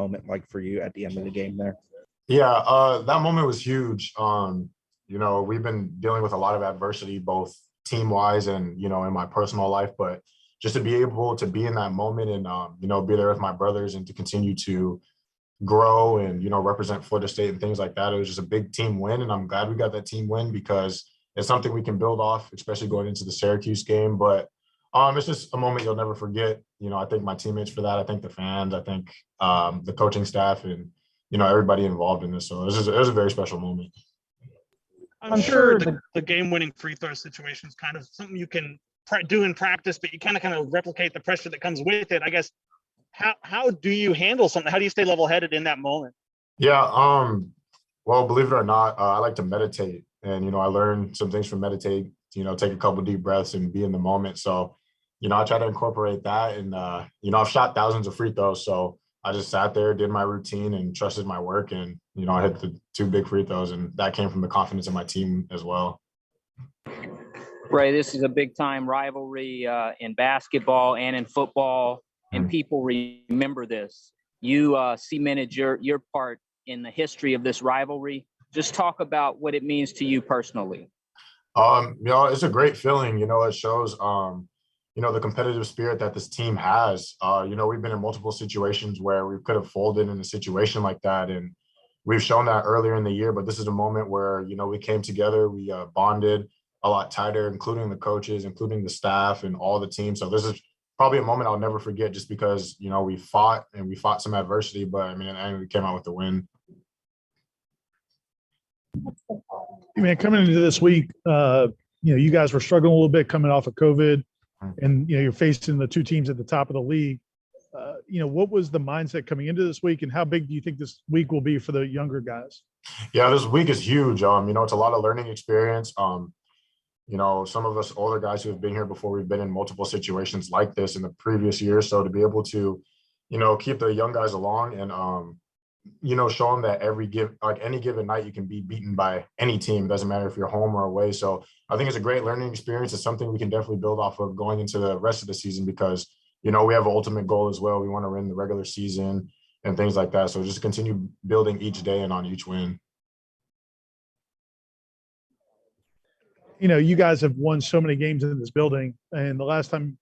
moment like for you at the end of the game there? Yeah, that moment was huge. We've been dealing with a lot of adversity, both team-wise and, in my personal life, but just to be able to be in that moment and, be there with my brothers and to continue to grow and, represent Florida State and things like that. It was just a big team win. And I'm glad we got that team win because it's something we can build off, especially going into the Syracuse game. But it's just a moment you'll never forget. I thank my teammates for that. I thank the fans. I thank the coaching staff and, everybody involved in this. So it was a very special moment. I'm sure the game-winning free throw situation is kind of something you can do in practice, but you kind of replicate the pressure that comes with it. I guess, how do you handle something? How do you stay level-headed in that moment? Yeah, well, believe it or not, I like to meditate. And, I learned some things from meditate, take a couple deep breaths and be in the moment. So, I try to incorporate that. And, I've shot thousands of free throws. So I just sat there, did my routine and trusted my work. And, I hit the 2 big free throws. And that came from the confidence of my team as well. Ray, this is a big-time rivalry in basketball and in football, and people remember this. You cemented your part in the history of this rivalry. Just talk about what it means to you personally. It's a great feeling. It shows, the competitive spirit that this team has. We've been in multiple situations where we could have folded in a situation like that, and we've shown that earlier in the year. But this is a moment where, we came together, we bonded a lot tighter, including the coaches, including the staff and all the team. So this is probably a moment I'll never forget just because, we fought some adversity, but in the end we came out with the win. Man, coming into this week, you guys were struggling a little bit coming off of COVID and, you're facing the 2 teams at the top of the league. What was the mindset coming into this week and how big do you think this week will be for the younger guys? Yeah, this week is huge. It's a lot of learning experience. Some of us older guys who have been here before, we've been in multiple situations like this in the previous years. So to be able to, keep the young guys along and, show them that any given night you can be beaten by any team. It doesn't matter if you're home or away. So I think it's a great learning experience. It's something we can definitely build off of going into the rest of the season because, we have an ultimate goal as well. We want to win the regular season and things like that. So just continue building each day and on each win. You guys have won so many games in this building, and the last time,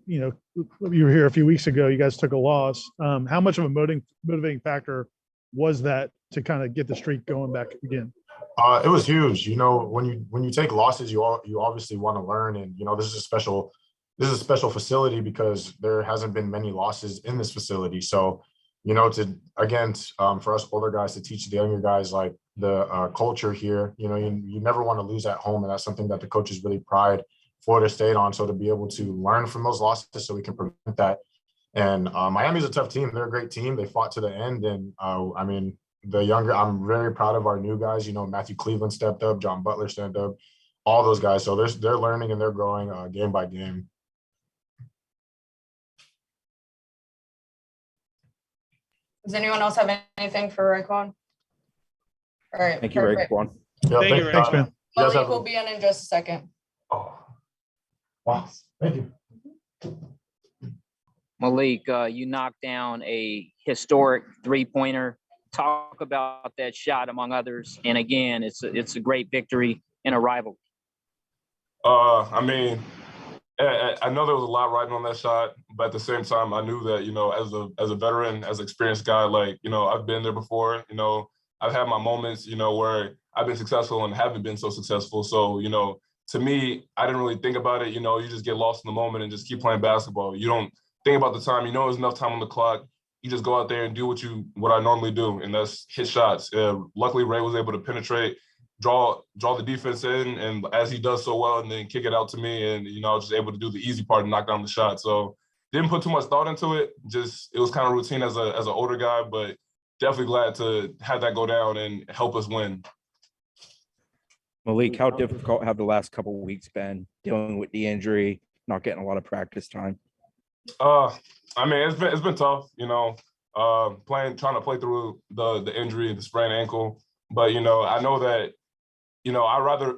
you were here a few weeks ago, you guys took a loss. How much of a motivating factor was that to kind of get the streak going back again? It was huge. When you take losses, you obviously want to learn, and this is a special facility because there hasn't been many losses in this facility. So, for us older guys to teach the younger guys like the culture here, you never want to lose at home, and that's something that the coaches really pride Florida State on. So to be able to learn from those losses so we can prevent that. And Miami's a tough team. They're a great team. They fought to the end. And I'm very proud of our new guys. Matthew Cleveland stepped up, John Butler stepped up, all those guys. So they're learning and they're growing game by game. Does anyone else have anything for RayQuan? All right. Thank you, RayQuan. Yeah, Thank you, Thanks, man. Malik will be in just a second. Oh, wow. Thank you. Malik, you knocked down a historic 3-pointer. Talk about that shot among others. And again, it's a great victory in a rivalry. I know there was a lot riding on that shot, but at the same time, I knew that, as a veteran, as an experienced guy, I've been there before. I've had my moments, where I've been successful and haven't been so successful. So, to me, I didn't really think about it. You just get lost in the moment and just keep playing basketball. You don't think about the time. There's enough time on the clock. You just go out there and do what I normally do, and that's hit shots. Luckily, Ray was able to penetrate, draw the defense in, and as he does so well, and then kick it out to me, and I was just able to do the easy part and knock down the shot. So didn't put too much thought into it. Just it was kind of routine as an older guy, but definitely glad to have that go down and help us win. Malik, how difficult have the last couple of weeks been dealing with the injury, not getting a lot of practice time? It's been tough, trying to play through the injury, the sprained ankle. But, I know that, I'd rather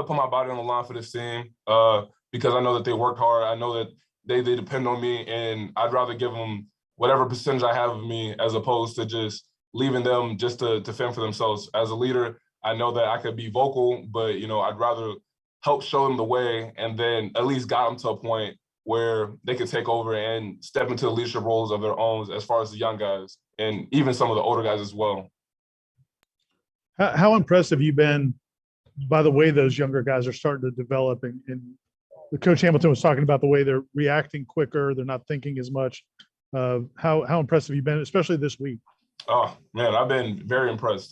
put my body on the line for this team because I know that they worked hard. I know that they depend on me, and I'd rather give them whatever percentage I have of me, as opposed to just leaving them just to fend for themselves. As a leader, I know that I could be vocal, but I'd rather help show them the way, and then at least got them to a point where they could take over and step into the leadership roles of their own, as far as the young guys and even some of the older guys as well. How impressed have you been by the way those younger guys are starting to develop? And the Coach Hamilton was talking about the way they're reacting quicker, they're not thinking as much. How impressed have you been, especially this week? Oh man, I've been very impressed.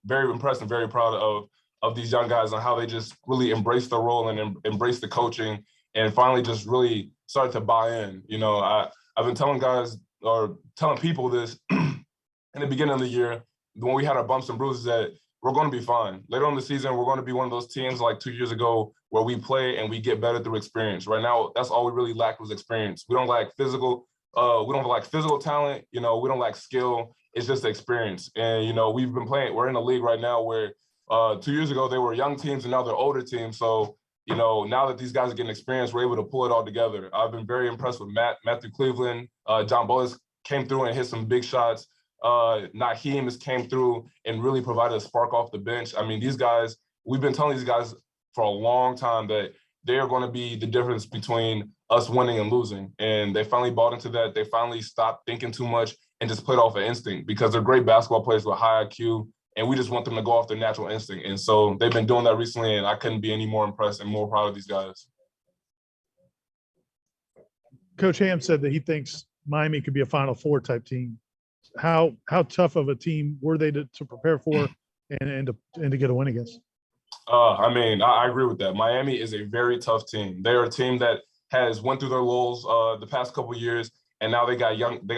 Very impressed and very proud of these young guys on how they just really embrace the role and embrace the coaching, and finally just really started to buy in. I've been telling guys, or telling people this in the beginning of the year when we had our bumps and bruises, that we're going to be fine. Later on in the season, we're going to be one of those teams like 2 years ago where we play and we get better through experience. Right now, that's all we really lack was experience. We don't lack physical. We don't lack physical talent. We don't lack skill. It's just experience. And we've been playing. We're in a league right now where 2 years ago they were young teams and now they're older teams. So now that these guys are getting experience, we're able to pull it all together. I've been very impressed with Matthew Cleveland. John Bolles came through and hit some big shots. Naheem has came through and really provided a spark off the bench. I mean, these guys, we've been telling these guys for a long time that they are going to be the difference between us winning and losing. And they finally bought into that. They finally stopped thinking too much and just played off of instinct, because they're great basketball players with high IQ, and we just want them to go off their natural instinct. And so they've been doing that recently, and I couldn't be any more impressed and more proud of these guys. Coach Ham said that he thinks Miami could be a Final Four type team. How tough of a team were they to prepare for and to get a win against? I agree with that. Miami is a very tough team. They're a team that has went through their lulls the past couple of years, and now they got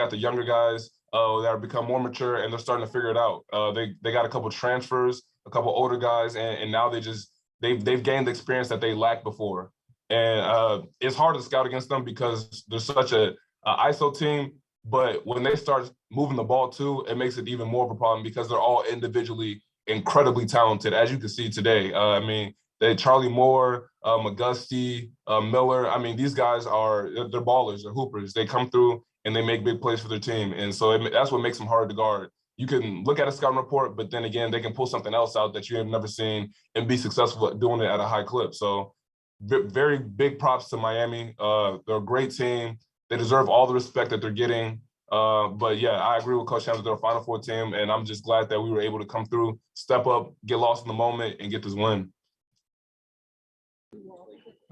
the younger guys that have become more mature, and they're starting to figure it out. They got a couple transfers, a couple older guys, and now they've gained the experience that they lacked before. And it's hard to scout against them because they're such a ISO team. But when they start moving the ball too, it makes it even more of a problem because they're all individually incredibly talented, as you can see today. Charlie Moore, McGusty, Miller. I mean, these guys they're ballers, they're hoopers. They come through and they make big plays for their team. And so that's what makes them hard to guard. You can look at a scouting report, but then again, they can pull something else out that you have never seen and be successful at doing it at a high clip. So very big props to Miami. They're a great team. They deserve all the respect that they're getting. But yeah, I agree with Coach Hammond. They're a Final Four team, and I'm just glad that we were able to come through, step up, get lost in the moment, and get this win.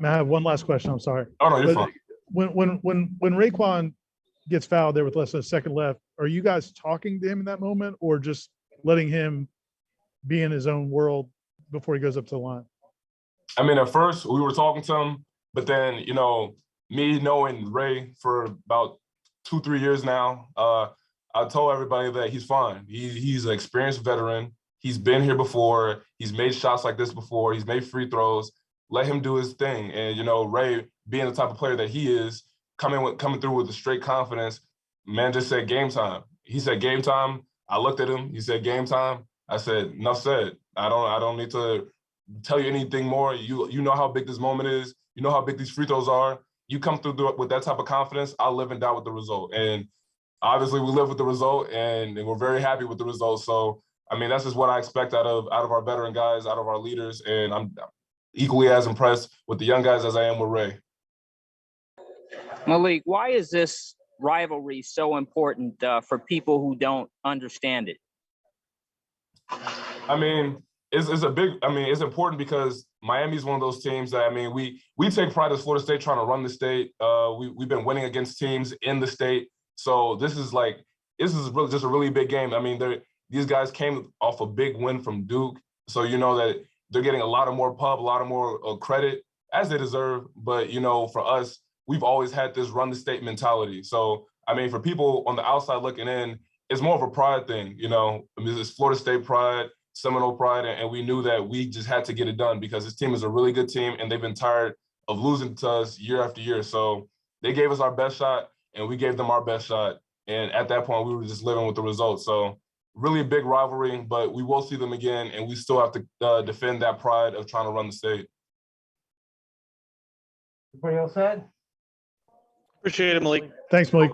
I have one last question. I'm sorry. Oh no, you're fine. When RayQuan gets fouled there with less than a second left, are you guys talking to him in that moment, or just letting him be in his own world before he goes up to the line? I mean, at first we were talking to him, but then me knowing Ray for about 2-3 years now, I told everybody that he's fine. He's an experienced veteran. He's been here before. He's made shots like this before. He's made free throws. Let him do his thing. And Ray, being the type of player that he is, coming through with a straight confidence, man just said game time. He said game time. I looked at him. He said game time. I said enough said. I don't need to tell you anything more. You know how big this moment is. You know how big these free throws are. You come through with that type of confidence, I'll live and die with the result. And obviously we live with the result, and we're very happy with the result. So, I mean, that's just what I expect out of our veteran guys, out of our leaders. And I'm equally as impressed with the young guys as I am with Ray. Malik, why is this rivalry so important for people who don't understand it? I mean, it's important because Miami is one of those teams that, we take pride as Florida State trying to run the state. We've been winning against teams in the state. So this is really just a really big game. I mean, these guys came off a big win from Duke. So you know that they're getting a lot of more pub, a lot of more credit, as they deserve. But, for us, we've always had this run the state mentality. So, for people on the outside looking in, it's more of a pride thing, it's Florida State pride, Seminole pride, and we knew that we just had to get it done because this team is a really good team, and they've been tired of losing to us year after year. So they gave us our best shot, and we gave them our best shot. And at that point, we were just living with the results. So really a big rivalry, but we will see them again, and we still have to defend that pride of trying to run the state. Everybody else said? Appreciate it, Malik. Thanks, Malik.